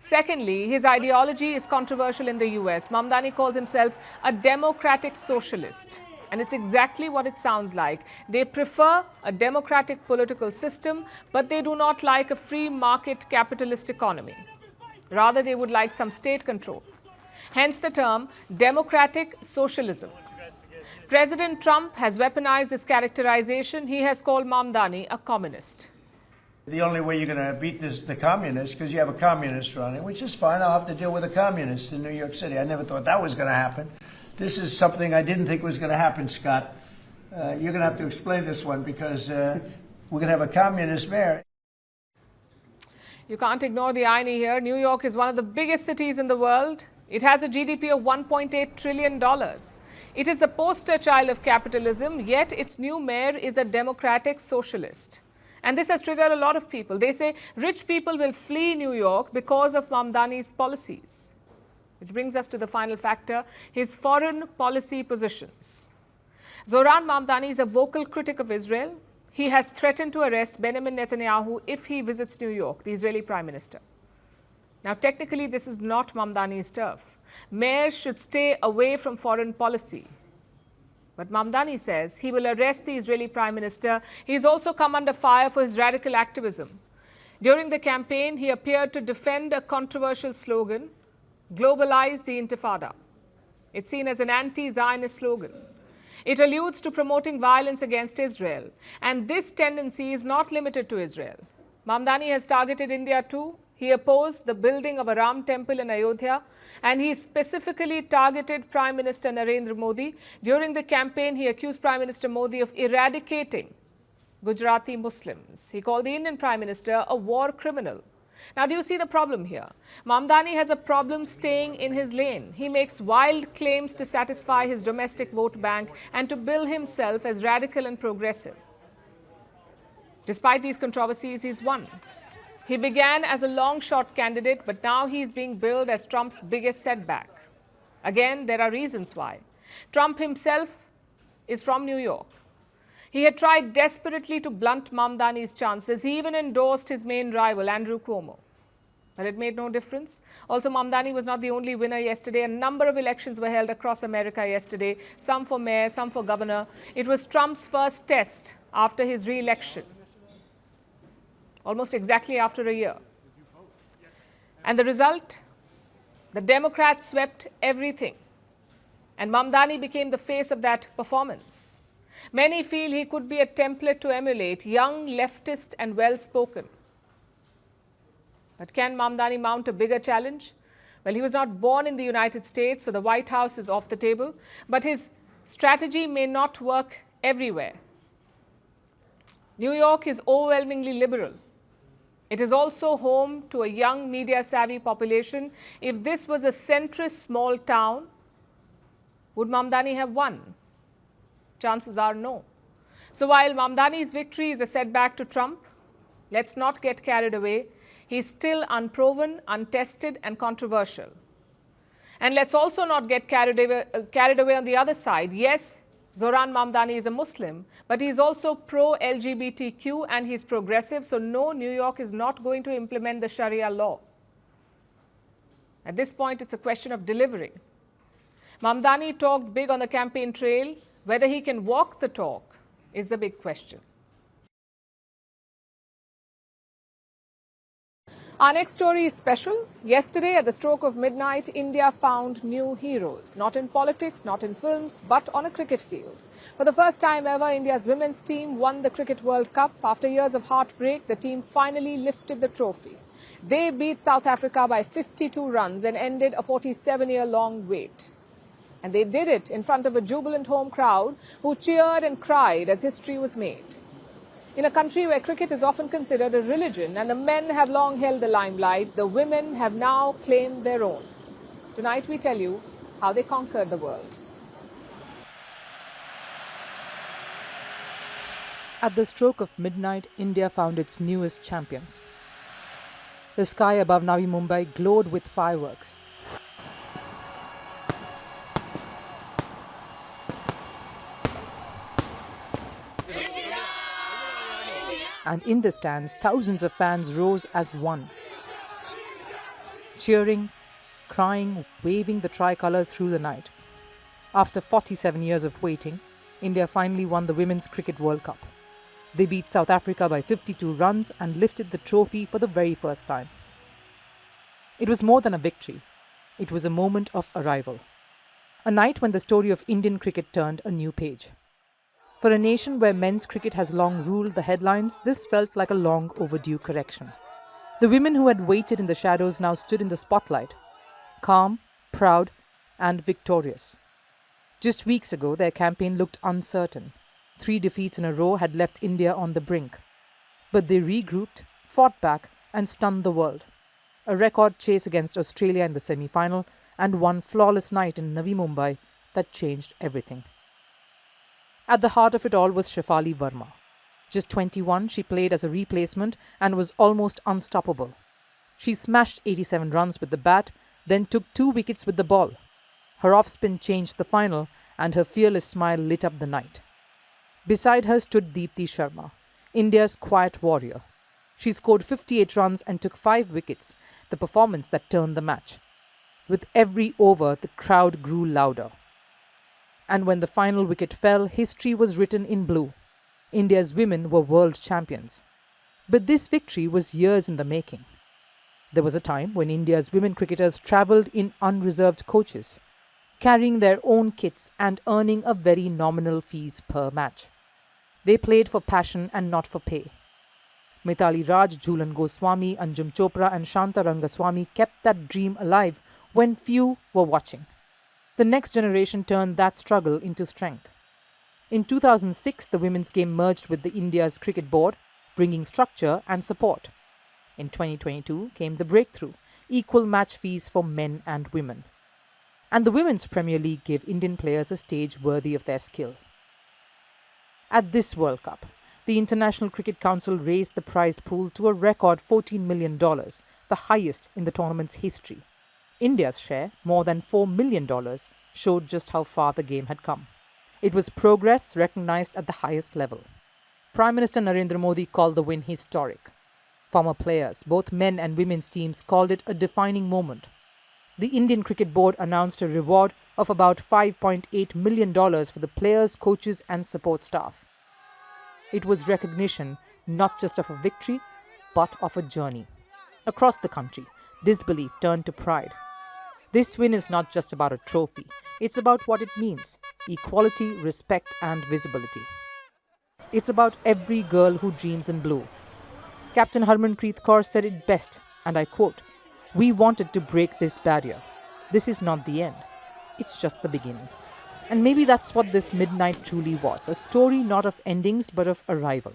Secondly, his ideology is controversial in the US. Mamdani calls himself a democratic socialist. And it's exactly what it sounds like. They prefer a democratic political system, but they do not like a free market capitalist economy. Rather, they would like some state control. Hence the term democratic socialism. President Trump has weaponized this characterization. He has called Mamdani a communist. The only way you're going to beat the communists, because you have a communist running, which is fine. I'll have to deal with a communist in New York City. I never thought that was going to happen. This is something I didn't think was going to happen, Scott. You're going to have to explain this one, because we're going to have a communist mayor. You can't ignore the irony here. New York is one of the biggest cities in the world. It has a GDP of $1.8 trillion. It is the poster child of capitalism, yet its new mayor is a democratic socialist. And this has triggered a lot of people. They say rich people will flee New York because of Mamdani's policies. Which brings us to the final factor, his foreign policy positions. Zohran Mamdani is a vocal critic of Israel. He has threatened to arrest Benjamin Netanyahu if he visits New York, the Israeli Prime Minister. Now, technically, this is not Mamdani's turf. Mayors should stay away from foreign policy. But Mamdani says he will arrest the Israeli Prime Minister. He's also come under fire for his radical activism. During the campaign, he appeared to defend a controversial slogan, "Globalize the Intifada." It's seen as an anti-Zionist slogan. It alludes to promoting violence against Israel. And this tendency is not limited to Israel. Mamdani has targeted India too. He opposed the building of a Ram temple in Ayodhya, and he specifically targeted Prime Minister Narendra Modi. During the campaign, he accused Prime Minister Modi of eradicating Gujarati Muslims. He called the Indian Prime Minister a war criminal. Now, do you see the problem here? Mamdani has a problem staying in his lane. He makes wild claims to satisfy his domestic vote bank and to bill himself as radical and progressive. Despite these controversies, he's won. He began as a long-shot candidate, but now he's being billed as Trump's biggest setback. Again, there are reasons why. Trump himself is from New York. He had tried desperately to blunt Mamdani's chances. He even endorsed his main rival, Andrew Cuomo. But it made no difference. Also, Mamdani was not the only winner yesterday. A number of elections were held across America yesterday, some for mayor, some for governor. It was Trump's first test after his re-election, almost exactly after a year. And the result? The Democrats swept everything. And Mamdani became the face of that performance. Many feel he could be a template to emulate, young, leftist and well-spoken. But can Mamdani mount a bigger challenge? Well, he was not born in the United States, so the White House is off the table. But his strategy may not work everywhere. New York is overwhelmingly liberal. It is also home to a young, media-savvy population. If this was a centrist small town, would Mamdani have won? Chances are no. So while Mamdani's victory is a setback to Trump, let's not get carried away. He's still unproven, untested, and controversial. And let's also not get carried away on the other side. Yes, Zohran Mamdani is a Muslim, but he's also pro-LGBTQ and he's progressive, so no, New York is not going to implement the Sharia law. At this point, it's a question of delivering. Mamdani talked big on the campaign trail. Whether he can walk the talk is the big question. Our next story is special. Yesterday, at the stroke of midnight, India found new heroes. Not in politics, not in films, but on a cricket field. For the first time ever, India's women's team won the Cricket World Cup. After years of heartbreak, the team finally lifted the trophy. They beat South Africa by 52 runs and ended a 47-year-long wait. And they did it in front of a jubilant home crowd who cheered and cried as history was made. In a country where cricket is often considered a religion and the men have long held the limelight, the women have now claimed their own. Tonight we tell you how they conquered the world. At the stroke of midnight, India found its newest champions. The sky above Navi Mumbai glowed with fireworks. And in the stands, thousands of fans rose as one, cheering, crying, waving the tricolour through the night. After 47 years of waiting, India finally won the Women's Cricket World Cup. They beat South Africa by 52 runs and lifted the trophy for the very first time. It was more than a victory. It was a moment of arrival. A night when the story of Indian cricket turned a new page. For a nation where men's cricket has long ruled the headlines, this felt like a long overdue correction. The women who had waited in the shadows now stood in the spotlight, calm, proud, and victorious. Just weeks ago, their campaign looked uncertain. 3 defeats in a row had left India on the brink. But they regrouped, fought back, and stunned the world. A record chase against Australia in the semi-final, and one flawless night in Navi Mumbai that changed everything. At the heart of it all was Shefali Verma. Just 21, she played as a replacement and was almost unstoppable. She smashed 87 runs with the bat, then took 2 wickets with the ball. Her off-spin changed the final, and her fearless smile lit up the night. Beside her stood Deepti Sharma, India's quiet warrior. She scored 58 runs and took 5 wickets, the performance that turned the match. With every over, the crowd grew louder. And when the final wicket fell, history was written in blue. India's women were world champions. But this victory was years in the making. There was a time when India's women cricketers travelled in unreserved coaches, carrying their own kits and earning a very nominal fees per match. They played for passion and not for pay. Mithali Raj, Jhulan Goswami, Anjum Chopra and Shanta Rangaswamy kept that dream alive when few were watching. The next generation turned that struggle into strength. In 2006, the women's game merged with the India's cricket board, bringing structure and support. In 2022 came the breakthrough, equal match fees for men and women. And the Women's Premier League gave Indian players a stage worthy of their skill. At this World Cup, the International Cricket Council raised the prize pool to a record $14 million, the highest in the tournament's history. India's share, more than $4 million, showed just how far the game had come. It was progress recognized at the highest level. Prime Minister Narendra Modi called the win historic. Former players, both men and women's teams, called it a defining moment. The Indian Cricket Board announced a reward of about $5.8 million for the players, coaches and support staff. It was recognition not just of a victory, but of a journey. Across the country, disbelief turned to pride. This win is not just about a trophy. It's about what it means: equality, respect and visibility. It's about every girl who dreams in blue. Captain Harmanpreet Kaur said it best, and I quote, "We wanted to break this barrier. This is not the end. It's just the beginning." And maybe that's what this midnight truly was, a story not of endings but of arrival.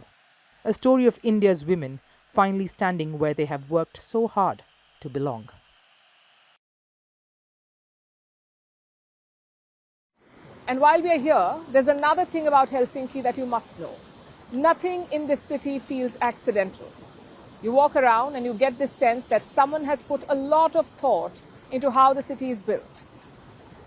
A story of India's women finally standing where they have worked so hard to belong. And while we are here, there's another thing about Helsinki that you must know. Nothing in this city feels accidental. You walk around and you get this sense that someone has put a lot of thought into how the city is built.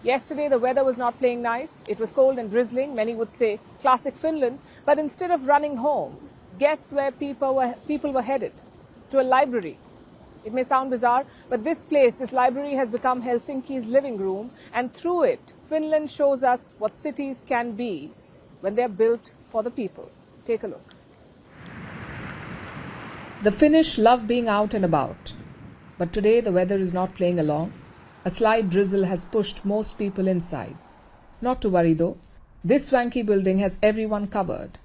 Yesterday, the weather was not playing nice. It was cold and drizzling. Many would say classic Finland. But instead of running home, guess where people were headed? To a library. It may sound bizarre, but this place, this library, has become Helsinki's living room. And through it, Finland shows us what cities can be when they're built for the people. Take a look. The Finnish love being out and about. But today the weather is not playing along. A slight drizzle has pushed most people inside. Not to worry though, this swanky building has everyone covered.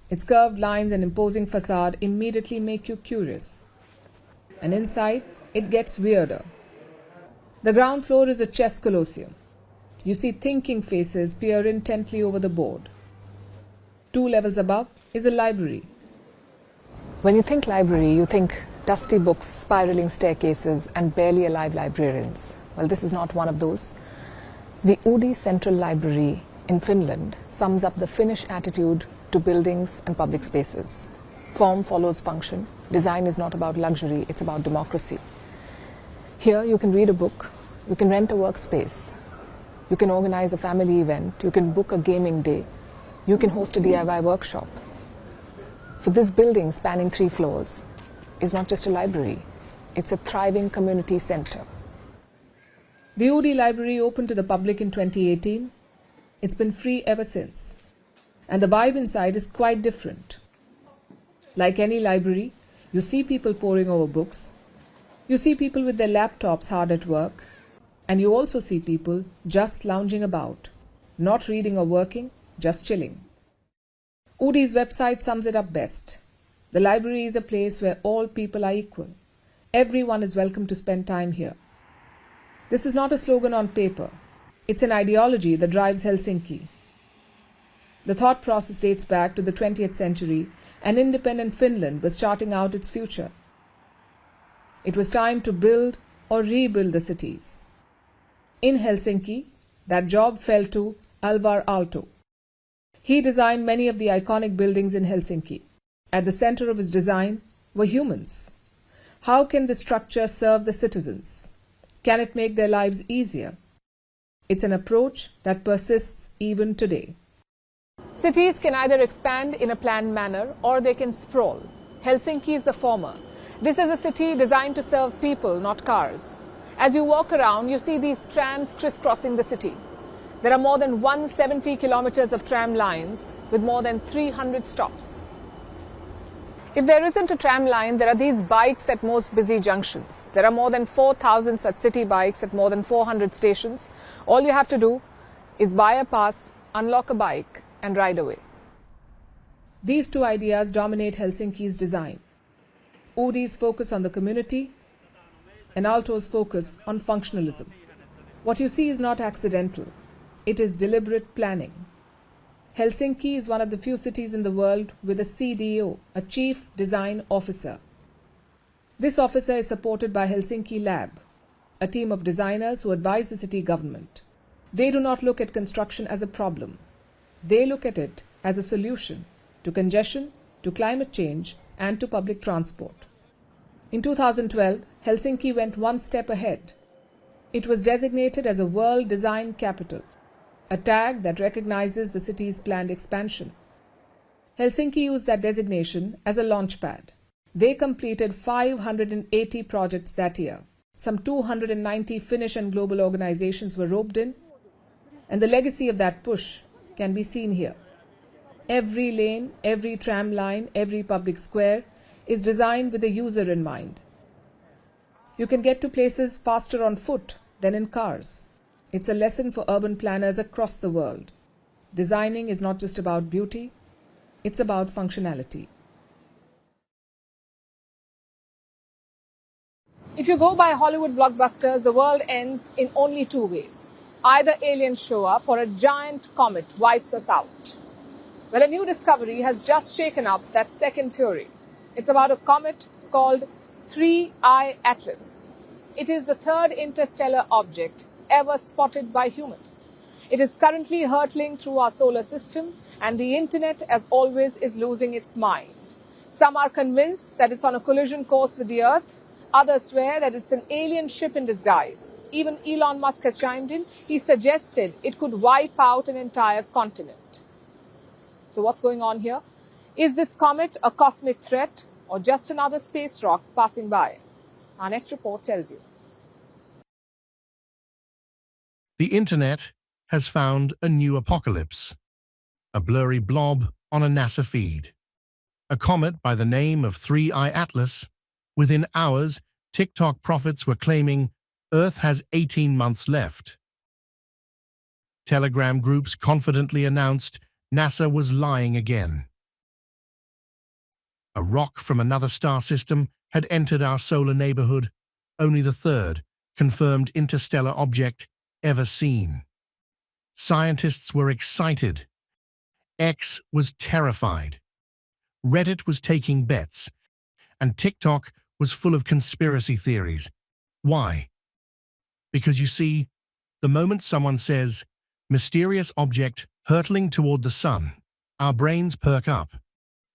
Its curved lines and imposing facade immediately make you curious. And inside, it gets weirder. The ground floor is a chess colosseum. You see thinking faces peer intently over the board. 2 levels above is a library. When you think library, you think dusty books, spiraling staircases, and barely alive librarians. Well, this is not one of those. The Oodi Central Library in Finland sums up the Finnish attitude to buildings and public spaces. Form follows function. Design is not about luxury, it's about democracy. Here you can read a book, you can rent a workspace, you can organize a family event, you can book a gaming day, you can host a DIY workshop. So this building spanning 3 floors is not just a library, it's a thriving community center. The Oodi Library opened to the public in 2018. It's been free ever since. And the vibe inside is quite different. Like any library, you see people poring over books, you see people with their laptops hard at work, and you also see people just lounging about, not reading or working, just chilling. Oodi's website sums it up best. The library is a place where all people are equal. Everyone is welcome to spend time here. This is not a slogan on paper. It's an ideology that drives Helsinki. The thought process dates back to the 20th century, and independent Finland was charting out its future. It was time to build or rebuild the cities. In Helsinki, that job fell to Alvar Aalto. He designed many of the iconic buildings in Helsinki. At the center of his design were humans. How can the structure serve the citizens? Can it make their lives easier? It's an approach that persists even today. Cities can either expand in a planned manner or they can sprawl. Helsinki is the former. This is a city designed to serve people, not cars. As you walk around, you see these trams crisscrossing the city. There are more than 170 kilometers of tram lines with more than 300 stops. If there isn't a tram line, there are these bikes at most busy junctions. There are more than 4,000 such city bikes at more than 400 stations. All you have to do is buy a pass, unlock a bike, and ride away. These 2 ideas dominate Helsinki's design. Oodi's focus on the community and Aalto's focus on functionalism. What you see is not accidental. It is deliberate planning. Helsinki is one of the few cities in the world with a CDO, a Chief Design Officer. This officer is supported by Helsinki Lab, a team of designers who advise the city government. They do not look at construction as a problem. They look at it as a solution to congestion, to climate change, and to public transport. In 2012, Helsinki went one step ahead. It was designated as a World Design Capital, a tag that recognizes the city's planned expansion. Helsinki used that designation as a launchpad. They completed 580 projects that year. Some 290 Finnish and global organizations were roped in, and the legacy of that push can be seen here. Every lane, every tram line, every public square is designed with the user in mind. You can get to places faster on foot than in cars. It's a lesson for urban planners across the world. Designing is not just about beauty, it's about functionality. If you go by Hollywood blockbusters, the world ends in only 2 ways. Either aliens show up or a giant comet wipes us out. Well, a new discovery has just shaken up that second theory. It's about a comet called 3I Atlas. It is the 3rd interstellar object ever spotted by humans. It is currently hurtling through our solar system, and the internet, as always, is losing its mind. Some are convinced that it's on a collision course with the Earth. Others swear that it's an alien ship in disguise. Even Elon Musk has chimed in. He suggested it could wipe out an entire continent. So what's going on here? Is this comet a cosmic threat or just another space rock passing by? Our next report tells you. The internet has found a new apocalypse. A blurry blob on a NASA feed. A comet by the name of 3I Atlas, within hours, TikTok prophets were claiming Earth has 18 months left. Telegram groups confidently announced NASA was lying again. A rock from another star system had entered our solar neighborhood, only the third confirmed interstellar object ever seen. Scientists were excited. X was terrified. Reddit was taking bets, and TikTok was full of conspiracy theories. Why? Because you see, the moment someone says, mysterious object hurtling toward the sun, our brains perk up.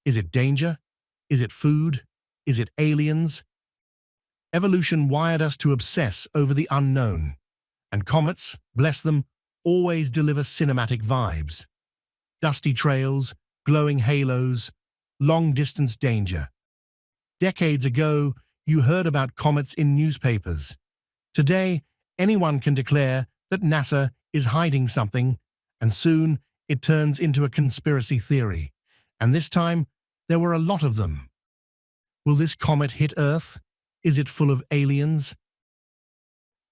Is it danger? Is it food? Is it aliens? Evolution wired us to obsess over the unknown, and comets, bless them, always deliver cinematic vibes. Dusty trails, glowing halos, long-distance danger. Decades ago, you heard about comets in newspapers. Today, anyone can declare that NASA is hiding something, and soon it turns into a conspiracy theory. And this time, there were a lot of them. Will this comet hit Earth? Is it full of aliens?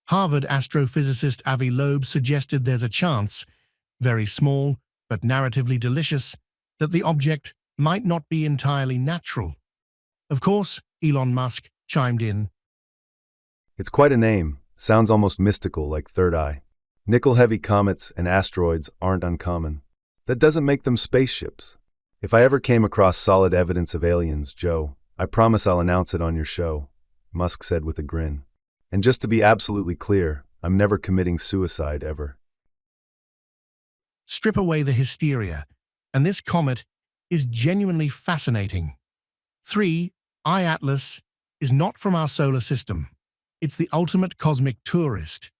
Harvard astrophysicist Avi Loeb suggested there's a chance, very small but narratively delicious, that the object might not be entirely natural. Of course, Elon Musk chimed in. It's quite a name. Sounds almost mystical, like Third Eye. Nickel-heavy comets and asteroids aren't uncommon. That doesn't make them spaceships. If I ever came across solid evidence of aliens, Joe, I promise I'll announce it on your show, Musk said with a grin. And just to be absolutely clear, I'm never committing suicide ever. Strip away the hysteria, and this comet is genuinely fascinating. 3 I Atlas is not from our solar system. It's the ultimate cosmic tourist.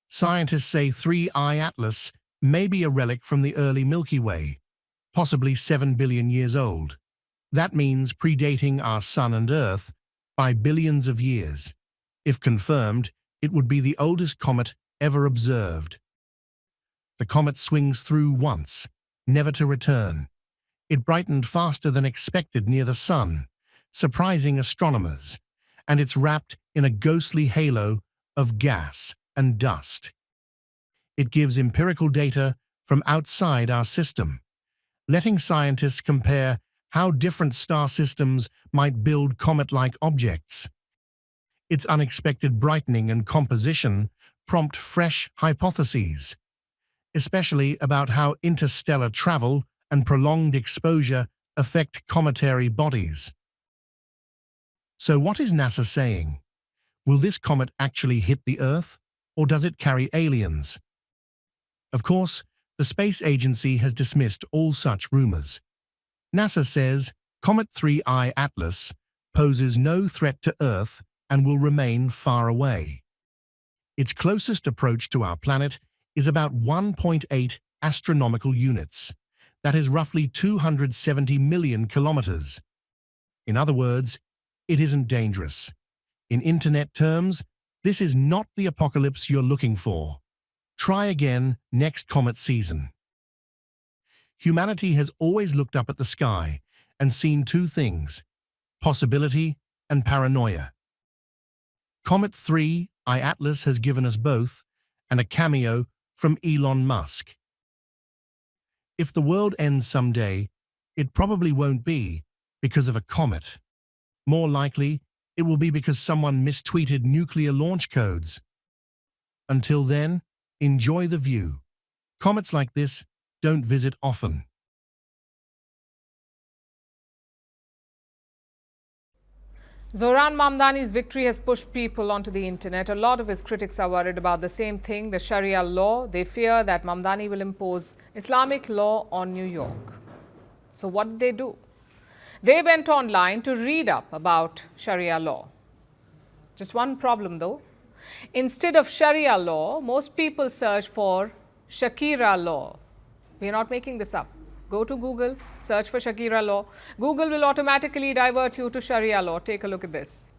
Scientists say 3 I Atlas may be a relic from the early Milky Way, possibly 7 billion years old. That means predating our Sun and Earth by billions of years. If confirmed, it would be the oldest comet ever observed. The comet swings through once, never to return. It brightened faster than expected near the Sun, surprising astronomers, and it's wrapped in a ghostly halo of gas and dust. It gives empirical data from outside our system, letting scientists compare how different star systems might build comet-like objects. Its unexpected brightening and composition prompt fresh hypotheses, especially about how interstellar travel and prolonged exposure affect cometary bodies. So what is NASA saying? Will this comet actually hit the Earth, or does it carry aliens? Of course, the space agency has dismissed all such rumors. NASA says Comet 3I Atlas poses no threat to Earth and will remain far away. Its closest approach to our planet is about 1.8 astronomical units. That is roughly 270 million kilometers. In other words, it isn't dangerous. In internet terms, this is not the apocalypse you're looking for. Try again next comet season. Humanity has always looked up at the sky and seen two things: possibility and paranoia. Comet 3I Atlas has given us both, and a cameo from Elon Musk. If the world ends someday, it probably won't be because of a comet. More likely, it will be because someone mistweeted nuclear launch codes. Until then, enjoy the view. Comets like this don't visit often. Zohran Mamdani's victory has pushed people onto the internet. A lot of his critics are worried about the same thing, the Sharia law. They fear that Mamdani will impose Islamic law on New York. So what did they do? They went online to read up about Sharia law. Just one problem though. Instead of Sharia law, most people search for Shakira law. We are not making this up. Go to Google, search for Shakira law. Google will automatically divert you to Sharia law. Take a look at this.